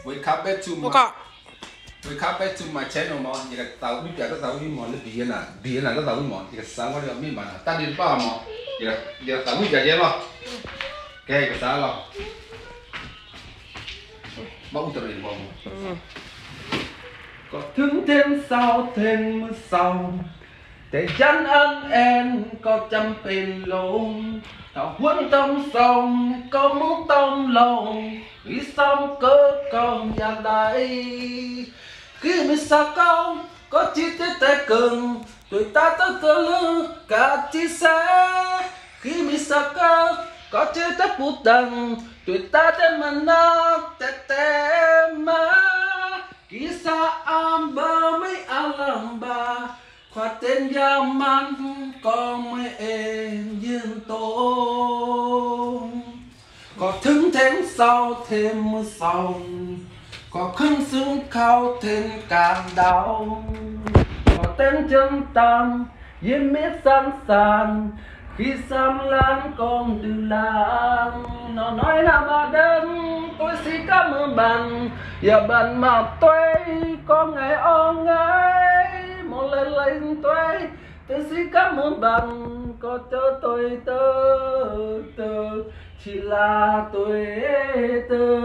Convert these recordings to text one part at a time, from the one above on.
Welcome back to my welcome back to my channel mà những cái tàu biết cái tàu biết món nó biển là cái tàu biết món những cái sáng qua được biết mà ta đi bao mà những cái tàu biết cái gì mà cái sáng lo bao nhiêu tiền mà có thương thêm sao thêm mưa sau để chân anh em có chăm pin lông tao huấn tâm sông có muốn tâm lòng khi xong cơ còn nhà đây khi mình xa câu có chi tiết tay cường tụi ta tới cơ lưng cả chia sẻ khi mình xa câu có chi tiết bút tầng tụi ta tới mình nó tê mà khi xa am bơ mấy anh làm bà khoa tên gia man có mấy em dương tôn có thứng thêm sau thêm mưa sau có khưng xương khao thêm càng đau có tên chân tam yên biết sẵn sàng khi xăm lan con từ làng nó nói là bà đơn tôi xin cảm ơn bạn và bạn mà tôi có ngày ôm ngay một lần lên tôi xin cảm ơn bạn có cho tôi tơ chỉ là tôi tơ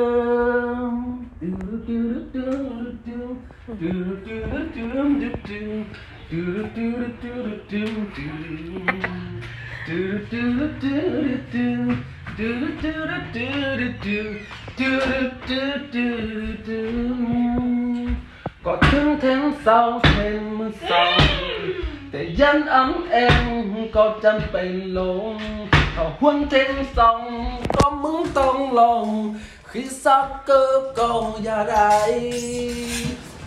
có thương thêm sau thêm mưa sau để dân ấm em có chân bền lộn có huân thêm sông có mướn tông lòng khi xa cơ cầu nhà đây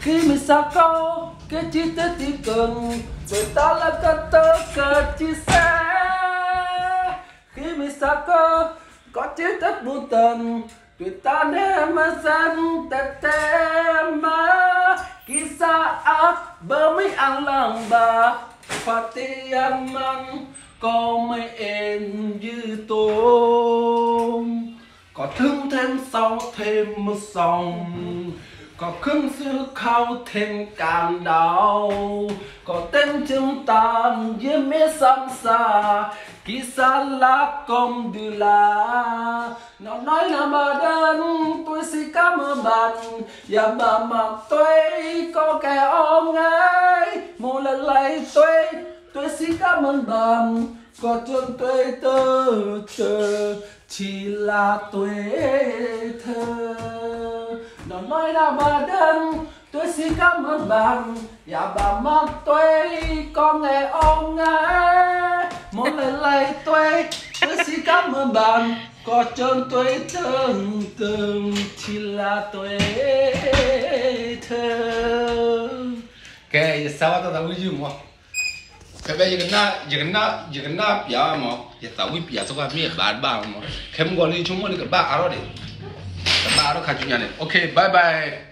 khi mình xa câu cái chi tiết chỉ cần người ta là cái tớ cơ chia sẻ khi mình xa câu có chi tiết buồn tần người ta nên mà dân tê mà khi xa áp bơ mấy ăn lòng bà phát tiền măng có mấy em như tôm có thương thêm sau thêm một sòng có khưng xưa khao thêm càng đau có tên chân tàn với mẹ xăm xa khi xa lá công đưa là nó nói là bà đơn tôi xin cảm ơn bạn và bà mà tôi có kẻ ôm ngay một lần lại tôi xin cảm ơn bạn có chân tôi tơ chỉ là tuổi thơ nó nói là bà đơn tôi xin cảm ơn bạn và bà mong tôi có ngày ôm ngay một lần lại tôi xin cảm ơn bạn có chân tôi thơ chỉ là tuổi thơ cái sao tao vui chứ mà cái bây giờ cái na bia mà giờ tao vui bia số cái miếng bán mà kem gọi đi chúng mình cái ba aro đấy cái ba aro khai chuyện này ok bye bye